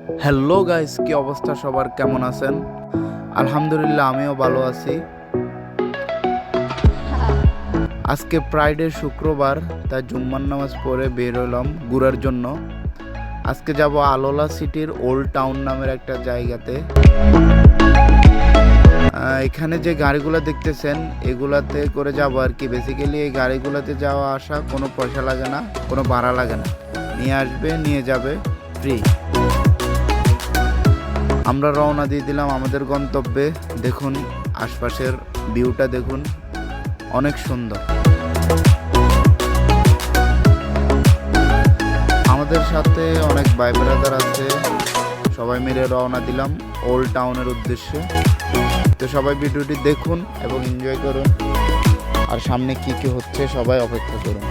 Hello guys, কি অবস্থা সবার? কেমন আছেন? আলহামদুলিল্লাহ, আমিও ভালো আছি। আজকে ফ্রাইডে, শুক্রবার, তাই জুম্মার নামাজ পড়ে বের হলাম ঘোরার জন্য। আজকে যাব আলোলা সিটির ওল্ড টাউন নামের একটা জায়গাতে। এখানে যে গাড়িগুলো দেখতেছেন এগুলাতে করে যাব আর কি। বেসিক্যালি এই গাড়িগুলোতে যাওয়া আসা কোনো পয়সা লাগে না, কোনো ভাড়া লাগে না, নিয়ে আসবে নিয়ে যাবে ফ্রি। আমরা রওনা দিয়ে দিলাম আমাদের গন্তব্যে। দেখুন আশপাশের ভিউটা দেখুন, অনেক সুন্দর। আমাদের সাথে অনেক ভাই ব্রাদার আছে, সবাই মিলে রওনা দিলাম ওল্ড টাউনের উদ্দেশ্যে। তো সবাই ভিডিওটি দেখুন এবং এনজয় করুন, আর সামনে কি কি হচ্ছে সবাই অপেক্ষা করুন।